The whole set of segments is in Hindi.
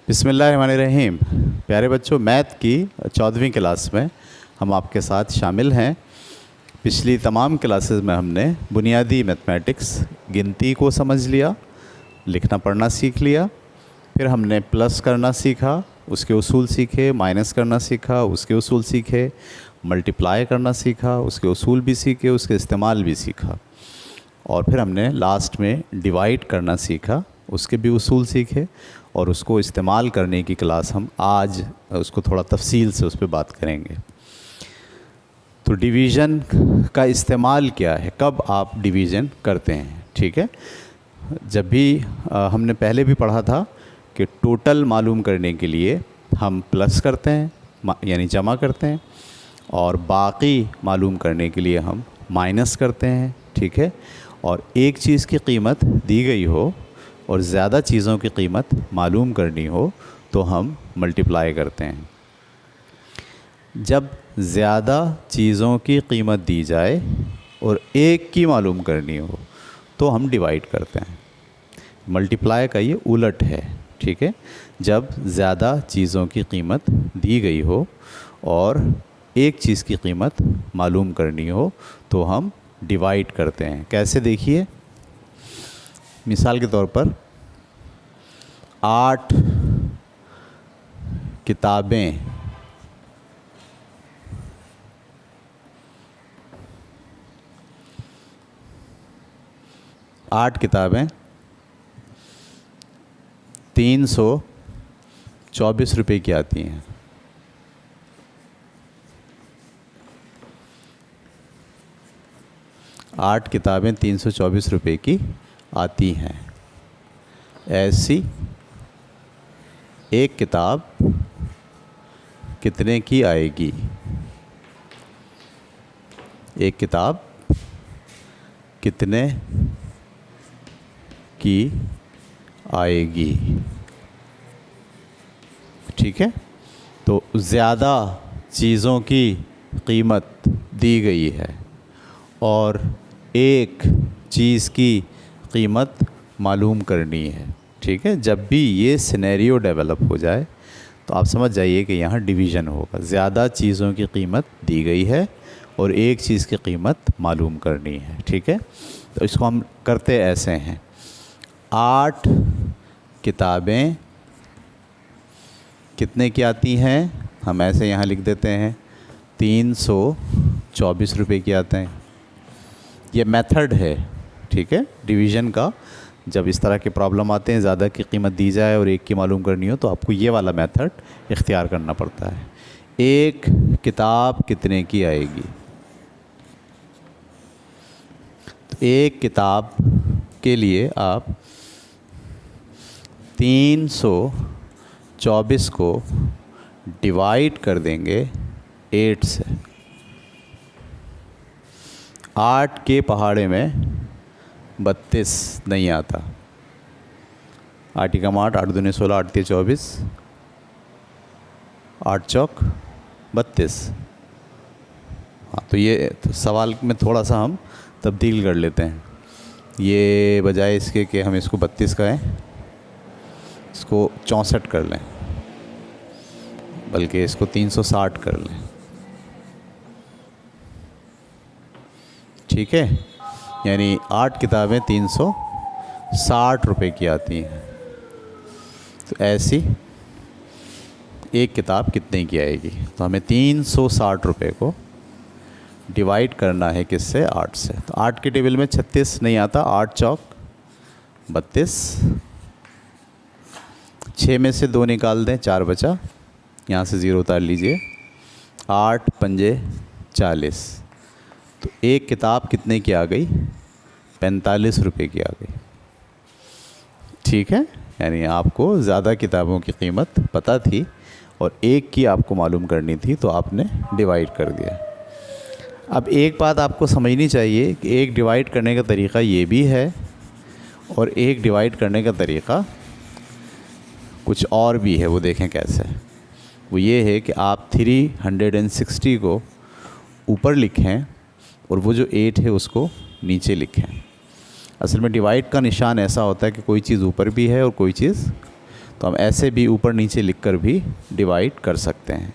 बिस्मिल्लाहिर्रहमानिर्रहीम। प्यारे बच्चों, मैथ की 14वीं क्लास में हम आपके साथ शामिल हैं। पिछली तमाम क्लासेस में हमने बुनियादी मैथमेटिक्स गिनती को समझ लिया, लिखना पढ़ना सीख लिया। फिर हमने प्लस करना सीखा, उसके उसूल सीखे, माइनस करना सीखा, उसके उसूल सीखे, मल्टीप्लाई करना सीखा, उसके उसूल भी सीखे, उसके इस्तेमाल भी सीखा। और फिर हमने लास्ट में डिवाइड करना सीखा, उसके भी उसूल सीखे और उसको इस्तेमाल करने की क्लास हम आज उसको थोड़ा तफसील से उस पर बात करेंगे। तो डिवीज़न का इस्तेमाल क्या है, कब आप डिवीज़न करते हैं। ठीक है, जब भी हमने पहले भी पढ़ा था कि टोटल मालूम करने के लिए हम प्लस करते हैं यानी जमा करते हैं, और बाकी मालूम करने के लिए हम माइनस करते हैं। ठीक है, और एक चीज़ की कीमत दी गई हो और ज़्यादा चीज़ों की कीमत मालूम करनी हो तो हम मल्टीप्लाई करते हैं। जब ज़्यादा चीज़ों की कीमत दी जाए और एक की मालूम करनी हो तो हम डिवाइड करते हैं। मल्टीप्लाई का ये उलट है। ठीक है, जब ज़्यादा चीज़ों की कीमत दी गई हो और एक चीज़ की कीमत मालूम करनी हो तो हम डिवाइड करते हैं। कैसे, देखिए, मिसाल के तौर पर 8 किताबें 324 रुपये की आती हैं। आठ किताबें 324 रुपये की आती हैं। ऐसी एक किताब कितने की आएगी? एक किताब कितने की आएगी? ठीक है, तो ज़्यादा चीज़ों की कीमत दी गई है और एक चीज़ की कीमत मालूम करनी है। ठीक है, जब भी ये सिनेरियो डेवलप हो जाए तो आप समझ जाइए कि यहाँ डिवीज़न होगा। ज़्यादा चीज़ों की कीमत दी गई है और एक चीज़ की कीमत मालूम करनी है। ठीक है, तो इसको हम करते ऐसे हैं। 8 किताबें कितने की आती हैं? हम ऐसे यहाँ लिख देते हैं 324 रुपये की आते हैं। ये मेथड है। ठीक है, डिवीज़न का। जब इस तरह के प्रॉब्लम आते हैं, ज़्यादा की कीमत दी जाए और एक की मालूम करनी हो, तो आपको ये वाला मेथड इख्तियार करना पड़ता है। एक किताब कितने की आएगी? तो एक किताब के लिए आप 324 को डिवाइड कर देंगे 8 से। 8 के पहाड़े में 32 नहीं आता। 8 एकम 8, 8 दूनी 16, 8 3 24, 8 चौक 32। हाँ, तो ये तो सवाल में थोड़ा सा हम तब्दील कर लेते हैं। ये बजाय इसके कि हम इसको 32 कहें, इसको 64 कर लें, बल्कि इसको 360 कर लें। ठीक है, यानी 8 किताबें 360 रुपये की आती हैं। तो ऐसी एक किताब कितने की आएगी? तो हमें 360 रुपये को डिवाइड करना है किससे? 8 से। तो 8 के टेबल में 36 नहीं आता। 8 चौक 32, 6 में से 2 निकाल दें, 4 बचा, यहाँ से 0 उतार लीजिए। 8 पंजे 40। तो एक किताब कितने की आ गई? 45 रुपये की आ गई। ठीक है, यानी आपको ज़्यादा किताबों की कीमत पता थी और एक की आपको मालूम करनी थी, तो आपने डिवाइड कर दिया। अब एक बात आपको समझनी चाहिए कि एक डिवाइड करने का तरीक़ा ये भी है और एक डिवाइड करने का तरीक़ा कुछ और भी है। वो देखें कैसे। वो ये है कि आप 360 को ऊपर लिखें और वो जो 8 है उसको नीचे लिखें। असल में डिवाइड का निशान ऐसा होता है कि कोई चीज़ ऊपर भी है और कोई चीज़, तो हम ऐसे भी ऊपर नीचे लिखकर भी डिवाइड कर सकते हैं।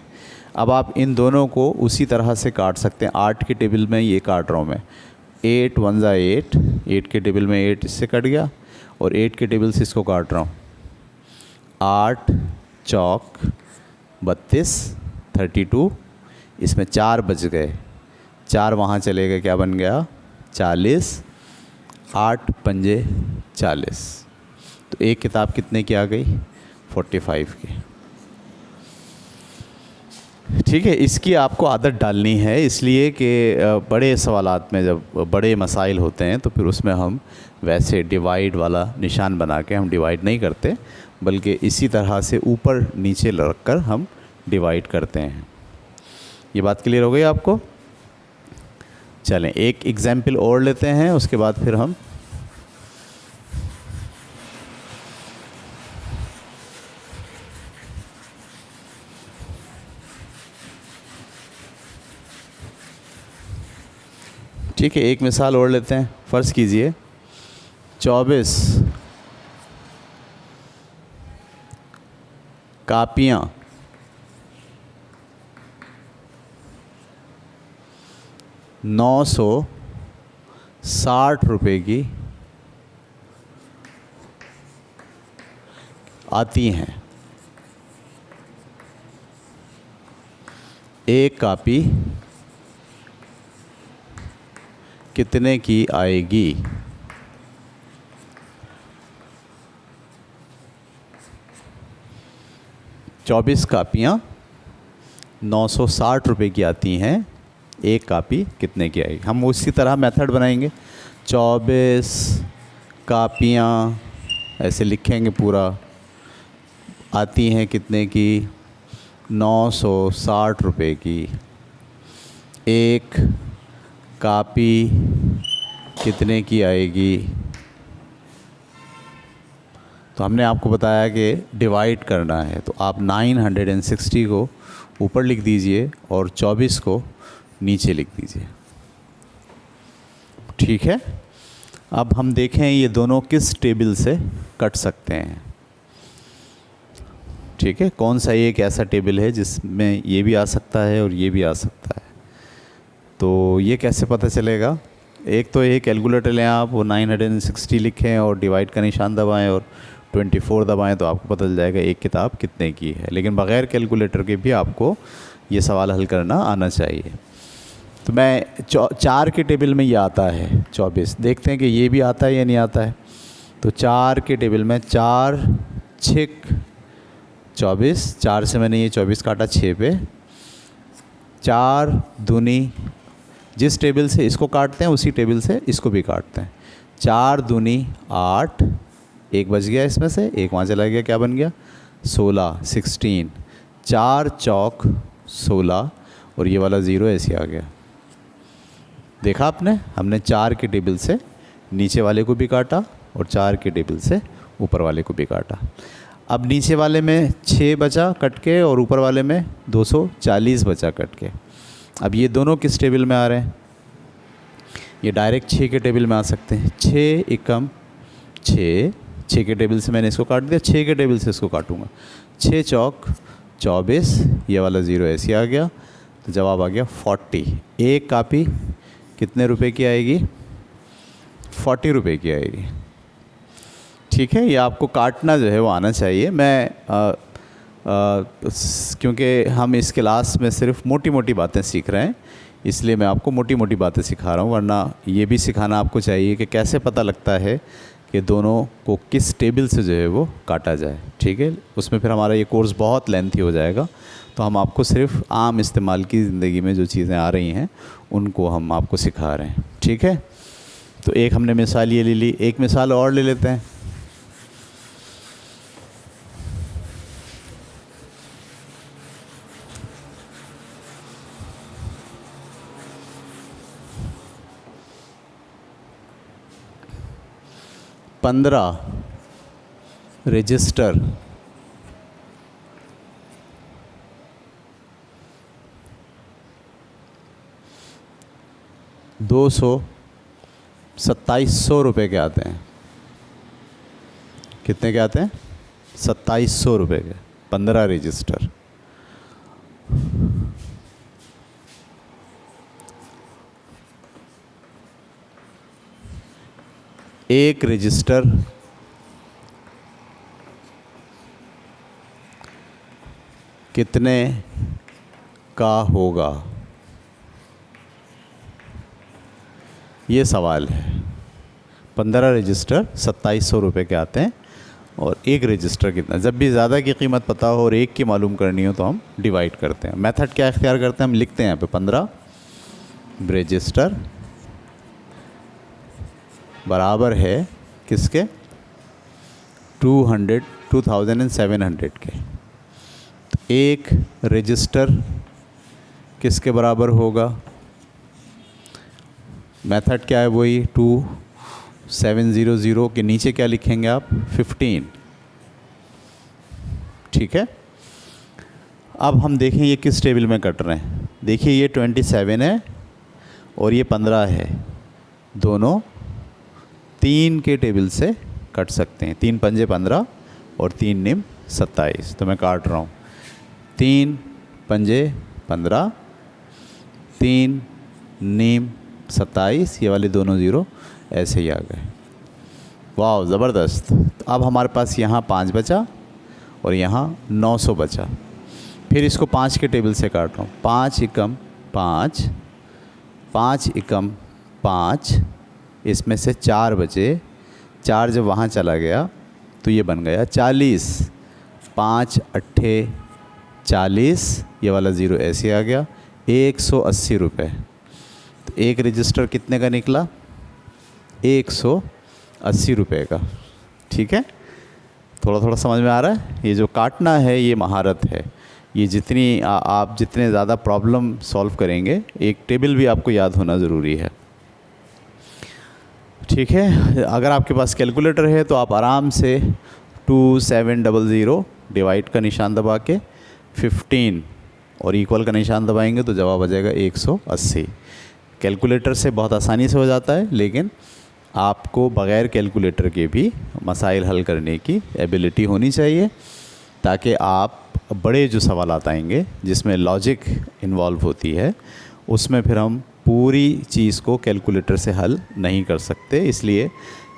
अब आप इन दोनों को उसी तरह से काट सकते हैं। 8 के टेबल में ये काट रहा हूँ मैं, 8 1 ज़ा 8, 8 के टेबल में 8 इससे कट गया, और 8 के टेबल से इसको काट रहा हूँ। 8 चौक 32, 32, इसमें 4 बच गए, 4 वहाँ चले गए, क्या बन गया 40, 8 पंजे 40। तो एक किताब कितने की आ गई, 45 की। ठीक है, इसकी आपको आदत डालनी है, इसलिए कि बड़े सवालात में जब बड़े मसाइल होते हैं तो फिर उसमें हम वैसे डिवाइड वाला निशान बना के हम डिवाइड नहीं करते, बल्कि इसी तरह से ऊपर नीचे रख कर हम डिवाइड करते हैं। ये बात क्लियर हो गई आपको? चलें एक एग्जाम्पल और लेते हैं, उसके बाद फिर हम ठीक है, एक मिसाल और लेते हैं। फ़र्ज़ कीजिए 24 कापियाँ 960 रुपए की आती हैं। एक कापी कितने की आएगी? चौबीस कापियाँ 960 रुपए की आती हैं, एक कापी कितने की आएगी? हम उसी तरह मेथड बनाएंगे। 24 कापियाँ ऐसे लिखेंगे पूरा, आती हैं कितने की, 960 रुपए की। एक कापी कितने की आएगी? तो हमने आपको बताया कि डिवाइड करना है, तो आप 960 को ऊपर लिख दीजिए और 24 को नीचे लिख दीजिए। ठीक है, अब हम देखें ये दोनों किस टेबल से कट सकते हैं। ठीक है, कौन सा एक ऐसा टेबल है जिसमें ये भी आ सकता है और ये भी आ सकता है। तो ये कैसे पता चलेगा? एक तो ये कैलकुलेटर लें आप, वो 960 लिखें और डिवाइड का निशान दबाएं और 24 दबाएं, तो आपको पता चल जाएगा एक किताब कितने की है। लेकिन बग़ैर कैलकुलेटर के भी आपको ये सवाल हल करना आना चाहिए। तो मैं 4 के टेबल में ये आता है 24, देखते हैं कि ये भी आता है या नहीं आता है। तो 4 के टेबल में 4 6 24, 4 से मैंने ये 24 काटा 6 पे, 4 दूनी, जिस टेबल से इसको काटते हैं उसी टेबल से इसको भी काटते हैं। 4 दूनी 8, एक बच गया इसमें से, एक वहाँ चला गया, क्या बन गया 16, 16। 4 चौक 16 और ये वाला 0 ऐसे आ गया। देखा आपने, हमने 4 के टेबल से नीचे वाले को भी काटा और 4 के टेबल से ऊपर वाले को भी काटा। अब नीचे वाले में 6 बचा कट के और ऊपर वाले में 240 बचा कट के। अब ये दोनों किस टेबल में आ रहे हैं? ये डायरेक्ट 6 के टेबल में आ सकते हैं। 6 एकम 6, 6 के टेबल से मैंने इसको काट दिया, 6 के टेबल से इसको काटूंगा। 6 चौक 24, ये वाला 0 ऐसे आ गया, तो जवाब आ गया 40। एक कापी कितने रुपए की आएगी? 40 रुपए की आएगी। ठीक है, ये आपको काटना जो है वो आना चाहिए। मैं क्योंकि हम इस क्लास में सिर्फ मोटी मोटी बातें सीख रहे हैं, इसलिए मैं आपको मोटी मोटी बातें सिखा रहा हूँ, वरना ये भी सिखाना आपको चाहिए कि कैसे पता लगता है कि दोनों को किस टेबल से जो है वो काटा जाए। ठीक है, उसमें फिर हमारा ये कोर्स बहुत लेंथी हो जाएगा, तो हम आपको सिर्फ आम इस्तेमाल की ज़िंदगी में जो चीज़ें आ रही हैं उनको हम आपको सिखा रहे हैं। ठीक है, तो एक हमने मिसाल ये ले ली, एक मिसाल और ले लेते हैं। पंद्रह रजिस्टर 2700 रुपये के आते हैं। कितने के आते हैं? 2700 रुपये के 15 रजिस्टर। एक रजिस्टर कितने का होगा, ये सवाल है। 15 रजिस्टर 2700 रुपये के आते हैं और एक रजिस्टर कितना। जब भी ज़्यादा की कीमत पता हो और एक की मालूम करनी हो तो हम डिवाइड करते हैं। मेथड क्या इख्तियार करते हैं, हम लिखते हैं यहाँ पे 15 रजिस्टर बराबर है किसके, 2700 के। तो एक रजिस्टर किसके बराबर होगा, मेथड क्या है वही 2700 के नीचे क्या लिखेंगे आप, 15। ठीक है। अब हम देखें ये किस टेबल में कट रहे हैं। देखिए ये 27 है और ये 15 है, दोनों 3 के टेबल से कट सकते हैं। 3 पंजे 15 और 3 निम 27। तो मैं काट रहा हूँ, 3 पंजे 15, 3 नीम 27, ये वाले दोनों ज़ीरो ऐसे ही आ गए। वाह ज़बरदस्त। तो अब हमारे पास यहाँ 5 बचा और यहाँ 900 बचा। फिर इसको 5 के टेबल से काट रहा हूँ, 5 एकम 5, 5 एकम 5, इसमें से 4 बचे। 4 जब वहाँ चला गया तो ये बन गया 40। 5 अट्ठे 40, ये वाला ज़ीरो ऐसे आ गया। 180 रुपये। तो एक रजिस्टर कितने का निकला, 180 रुपये का। ठीक है, थोड़ा थोड़ा समझ में आ रहा है। ये जो काटना है ये महारत है। ये जितनी आप जितने ज़्यादा प्रॉब्लम सॉल्व करेंगे, एक टेबल भी आपको याद होना ज़रूरी है। ठीक है, अगर आपके पास कैलकुलेटर है तो आप आराम से 2700 डिवाइड का निशान दबा के 15 और इक्वल का निशान दबाएंगे तो जवाब आ जाएगा 180। कैलकुलेटर से बहुत आसानी से हो जाता है, लेकिन आपको बग़ैर कैलकुलेटर के भी मसाइल हल करने की एबिलिटी होनी चाहिए, ताकि आप बड़े जो सवालात आएंगे जिसमें लॉजिक इन्वॉल्व होती है, उसमें फिर हम पूरी चीज़ को कैलकुलेटर से हल नहीं कर सकते। इसलिए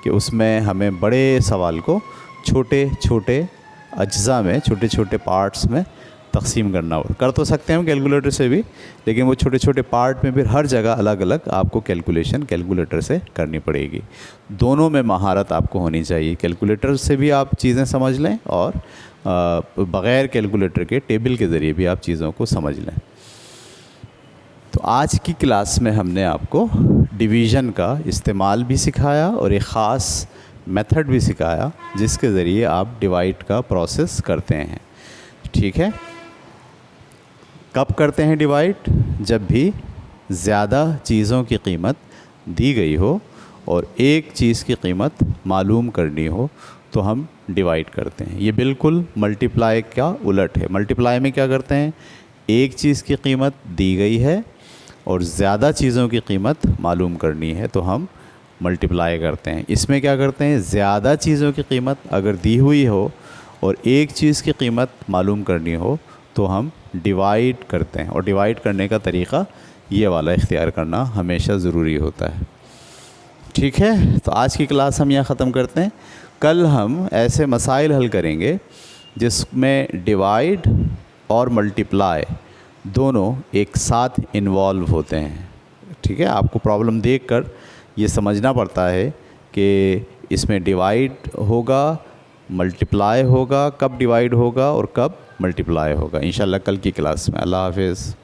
कि उसमें हमें बड़े सवाल को छोटे छोटे अज्जा में, छोटे छोटे पार्ट्स में तकसीम करना हो। कर तो सकते हैं हम कैलकुलेटर से भी, लेकिन वो छोटे छोटे पार्ट में फिर हर जगह अलग अलग आपको कैलकुलेशन कैलकुलेटर से करनी पड़ेगी। दोनों में महारत आपको होनी चाहिए। कैलकुलेटर से भी आप चीज़ें समझ लें और बग़ैर कैलकुलेटर के टेबल के ज़रिए भी आप चीज़ों को समझ लें। तो आज की क्लास में हमने आपको डिवीज़न का इस्तेमाल भी सिखाया और एक ख़ास मेथड भी सिखाया जिसके ज़रिए आप डिवाइड का प्रोसेस करते हैं। ठीक है, कब करते हैं डिवाइड, जब भी ज़्यादा चीज़ों की कीमत दी गई हो और एक चीज़ की कीमत मालूम करनी हो तो हम डिवाइड करते हैं। ये बिल्कुल मल्टीप्लाई का उलट है। मल्टीप्लाई में क्या करते हैं, एक चीज़ की कीमत दी गई है और ज़्यादा चीज़ों की कीमत मालूम करनी है तो हम मल्टीप्लाई करते हैं। इसमें क्या करते हैं, ज़्यादा चीज़ों की कीमत अगर दी हुई हो और एक चीज़ की कीमत मालूम करनी हो तो हम डिवाइड करते हैं। और डिवाइड करने का तरीक़ा ये वाला इख्तियार करना हमेशा ज़रूरी होता है। ठीक है, तो आज की क्लास हम यहाँ ख़त्म करते हैं। कल हम ऐसे मसाइल हल करेंगे जिसमें डिवाइड और मल्टीप्लाई दोनों एक साथ इन्वॉल्व होते हैं। ठीक है, आपको प्रॉब्लम देखकर ये समझना पड़ता है कि इसमें डिवाइड होगा, मल्टीप्लाई होगा, कब डिवाइड होगा और कब मल्टीप्लाई होगा। इंशाल्लाह कल की क्लास में। अल्लाह हाफ़िज़।